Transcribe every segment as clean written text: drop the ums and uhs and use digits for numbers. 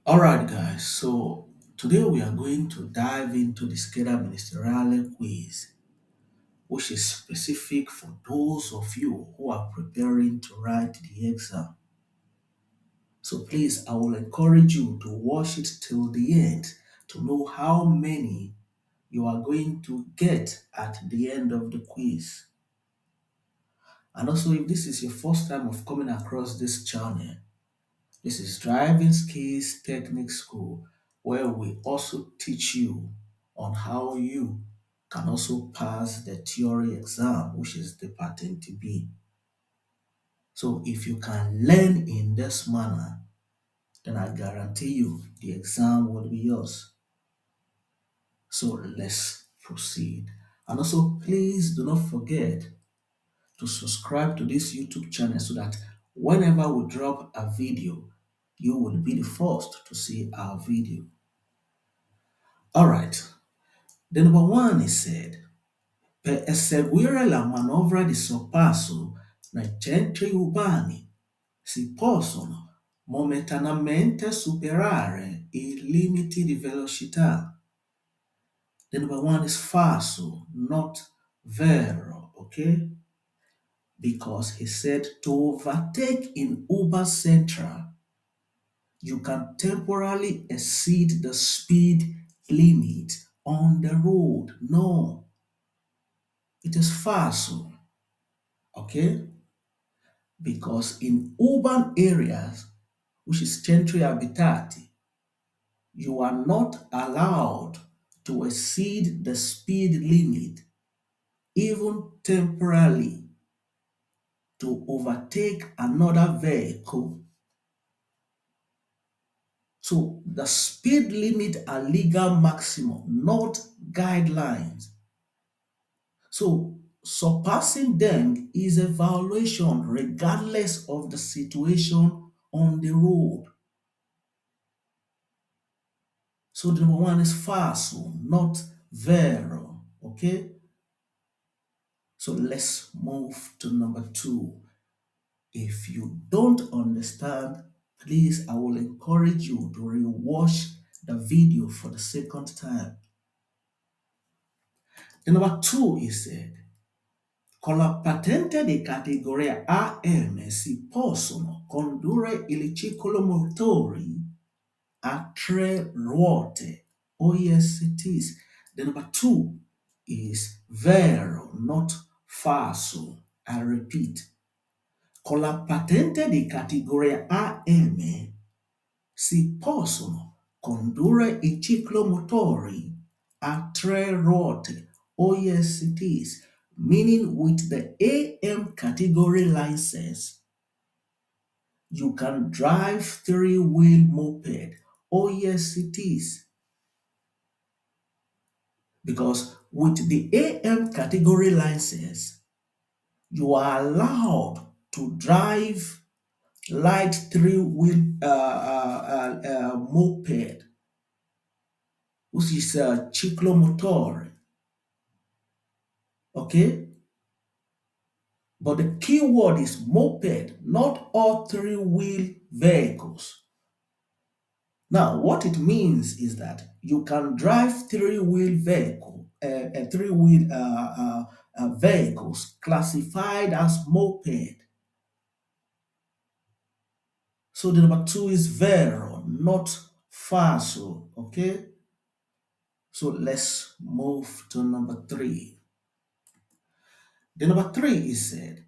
All right, guys. So today we are going to dive into the Scheda Ministeriale quiz, which is specific for those of you who are preparing to write the exam. So please, I will encourage you to watch it till the end to know how many you are going to get at the end of the quiz. And also, if this is your first time of coming across this channel, this is Driving Skills Technique School, where we also teach you on how you can also pass the theory exam, which is the Patente B. So if you can learn in this manner, then I guarantee you the exam will be yours. So let's proceed. And also, please do not forget to subscribe to this YouTube channel so that whenever we drop a video, you will be the first to see our video. All right. The number one is said, per eseguire la manovra di sorpasso nei centri urbani si possono momentaneamente superare i limiti di velocità. The number one is falso, not vero, okay? Because he said to overtake in Uber Central, you can temporarily exceed the speed limit on the road. No, it is falso, okay? Because in urban areas, which is centri abitati, you are not allowed to exceed the speed limit, even temporarily, to overtake another vehicle. So the speed limit are legal maximum, not guidelines. So surpassing them is a violation regardless of the situation on the road. So the number one is falso, not vero. Okay? So let's move to number two. If you don't understand, please, I will encourage you to rewatch the video for the second time. The number two is said, con la patente di categoria AM si possono condurre i ciclomotori a tre ruote. Oh yes, it is. The number two is vero, not falso. I repeat. Con la patente di categoria AM si possono condurre i ciclomotori a tre ruote. Oh yes, it is. Meaning with the AM category license, you can drive three-wheel moped. Oh yes, it is. Because with the AM category license, you are allowed to drive light three-wheel moped, which is a ciclomotor. Okay? But the key word is moped, not all three-wheel vehicles. Now, what it means is that you can drive three-wheel vehicles classified as moped. So the number two is vero, not falso. Okay. So let's move to number three. The number three is said,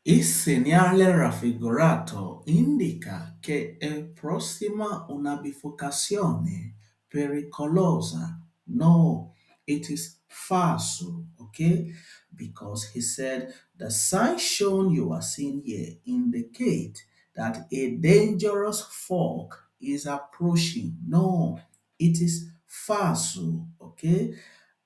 il segnale raffigurato indica che è prossima una biforcazione pericolosa. No, it is falso, okay? Because he said the sign shown you are seeing here indicate that a dangerous fork is approaching. No, it is falso, okay?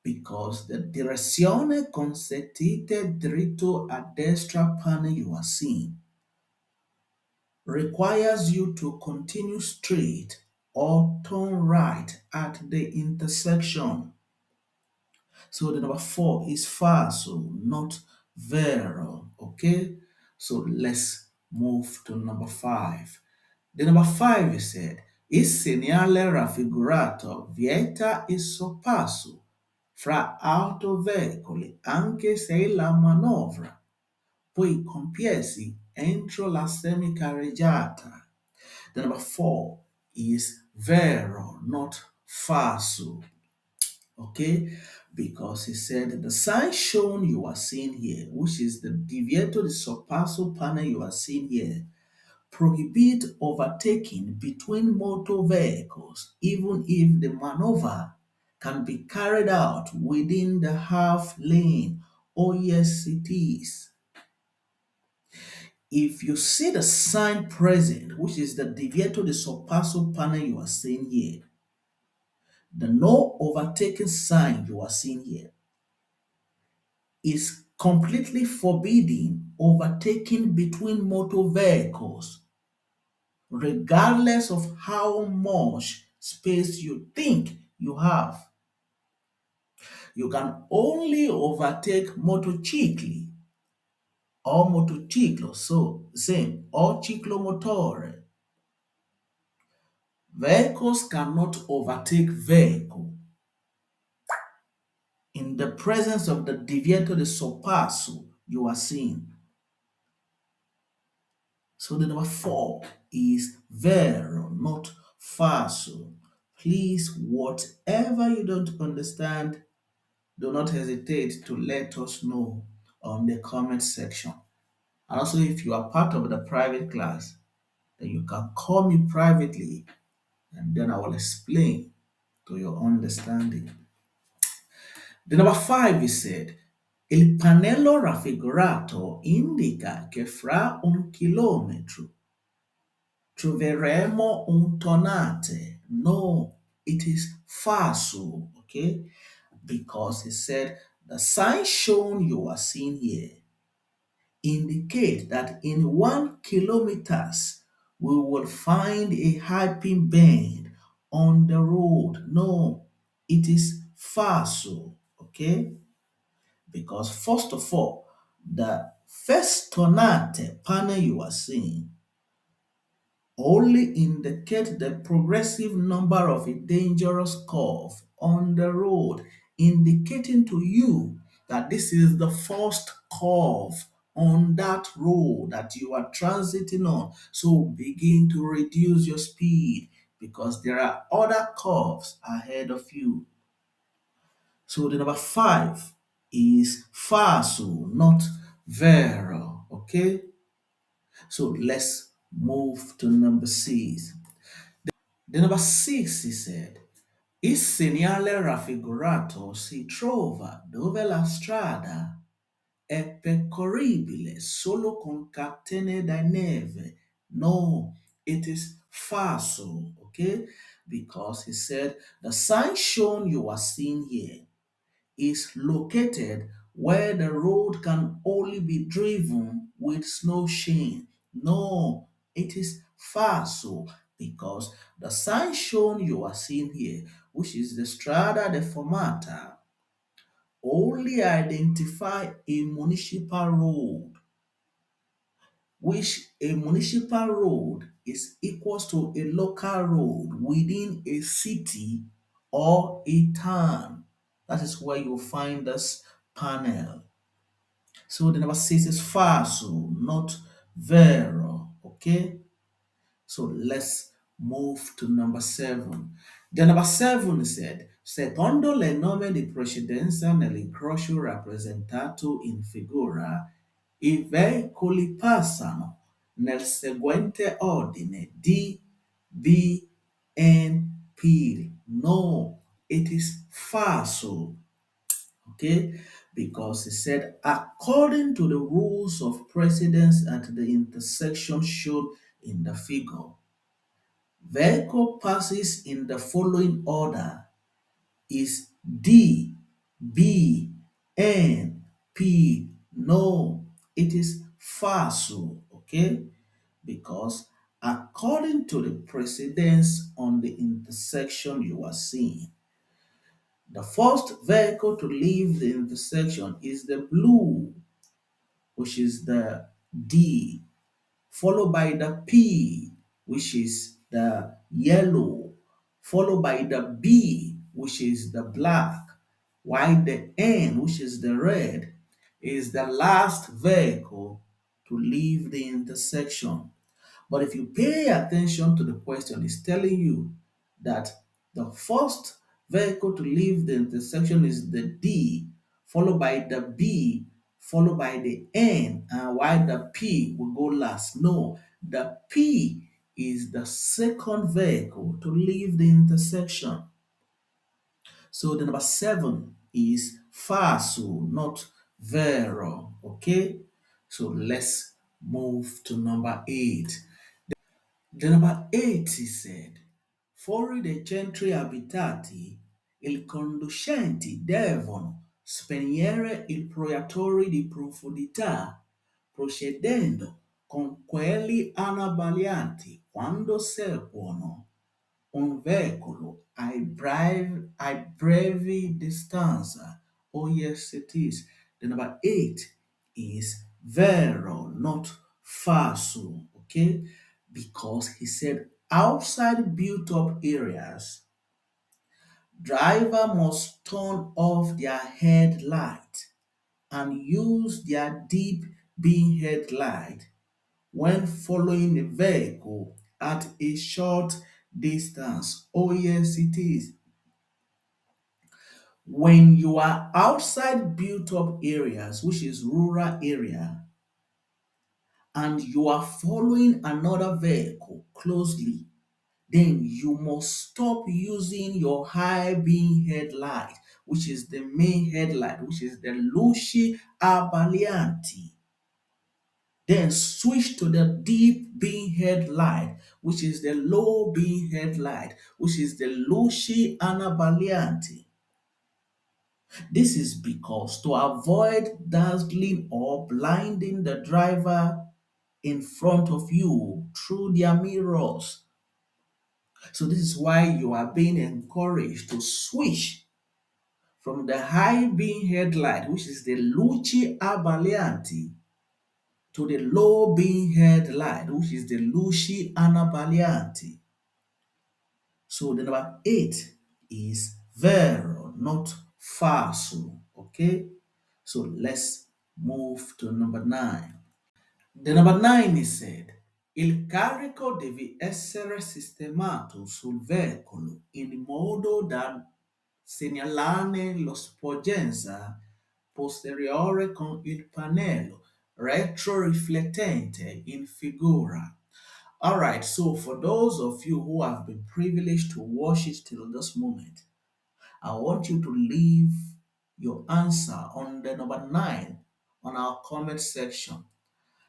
Because the direzione consentite dritto a destra panel you are seeing requires you to continue straight or turn right at the intersection. So the number four is falso, not vero. Okay, so let's move to number five. The number five is said, Il segnale raffigurato vieta il sorpasso fra autoveicoli anche se la manovra poi compiesi entro la semicarreggiata. The number four is vero, not falso. Okay, because he said the sign shown you are seeing here, which is the deviato di sorpasso panel you are seeing here, prohibit overtaking between motor vehicles even if the maneuver can be carried out within the half lane. Oh yes it is. If you see the sign present, which is the deviato di sorpasso panel you are seeing here, the no overtaking sign you are seeing here is completely forbidding overtaking between motor vehicles, regardless of how much space you think you have. You can only overtake motocicli or motociclo, so same, or ciclomotore. Vehicles cannot overtake vehicle in the presence of the deviato di sorpasso you are seeing. So the number four is vero, not falso. Please, whatever you don't understand, do not hesitate to let us know on the comment section. And also, if you are part of the private class, then you can call me privately and then I will explain to your understanding. The number five is said, il pannello raffigurato indica che fra un chilometro troveremo un tornante. No, it is falso, okay? Because he said the sign shown you are seeing here indicate that in 1 kilometers we will find a hairpin bend on the road. No, it is falso, okay? Because first of all, the first tornante panel you are seeing only indicate the progressive number of a dangerous curve on the road, indicating to you that this is the first curve on that road that you are transiting on. So begin to reduce your speed because there are other curves ahead of you. So the number five is falso, not vero. Okay? So let's move to number six. The number six, he said, il segnale raffigurato si trova dove la strada è percorribile solo con catene da neve. No, it is falso, okay? Because he said the sign shown you are seeing here is located where the road can only be driven with snow chain. No, it is falso because the sign shown you are seeing here, which is the Strada Deformata, only identify a municipal road, which a municipal road is equals to a local road within a city or a town. That is where you find this panel. So the number six is falso, not vero. Okay. So let's move to number seven. The number seven said, secondo le nome di precedenza nell'incrocio rappresentato in figura, i veicoli passano nel seguente ordine D, B, N, P. No, it is falso. Okay, because he said, according to the rules of precedence at the intersection shown in the figure, vehicle passes in the following order is D, B, N, P. No, it is falso, okay? Because according to the precedence on the intersection you are seeing, the first vehicle to leave the intersection is the blue, which is the D, followed by the P, which is the yellow, followed by the B, which is the black, while the N, which is the red, is the last vehicle to leave the intersection. But if you pay attention to the question, it's telling you that the first vehicle to leave the intersection is the D, followed by the B, followed by the N, and while the P will go last. No, the P is the second vehicle to leave the intersection. So the number seven is falso, not vero. Okay, so let's move to number eight. The number 8 he said, fuori dai centri abitati il conducenti devono spegnere i proiettori di profondità procedendo con quelli anabaglianti quando seguono un veicolo a brevi distanza. Oh, yes, it is. The number 8 is vero, not falso. Okay? Because he said outside built up areas, driver must turn off their headlight and use their deep beam headlight when following a vehicle at a short distance. Oh, yes, it is. When you are outside built up areas, which is rural area, and you are following another vehicle closely, then you must stop using your high beam headlight, which is the main headlight, which is the luci abbaglianti. Then switch to the deep beam headlight, which is the low beam headlight, which is the luci anabaglianti. This is because to avoid dazzling or blinding the driver in front of you through their mirrors. So this is why you are being encouraged to switch from the high beam headlight, which is the luci abbaglianti, to the low beam headlight, which is the luci anabaglianti. So the number 8 is vero, not falso. Okay? So let's move to number 9. The number 9 is said, il carico deve essere sistemato sul veicolo in modo da segnalare lo sporgenza posteriore con il pannello retroriflettente in figura. All right, so for those of you who have been privileged to watch it till this moment, I want you to leave your answer on the number 9 on our comment section.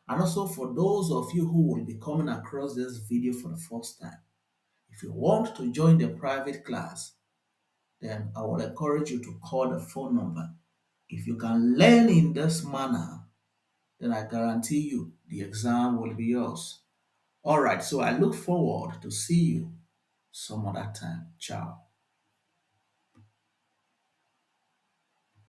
And also for those of you who will be coming across this video for the first time, if you want to join the private class, then I will encourage you to call the phone number. If you can learn in this manner, then I guarantee you the exam will be yours. All right, so I look forward to see you some other time. Ciao.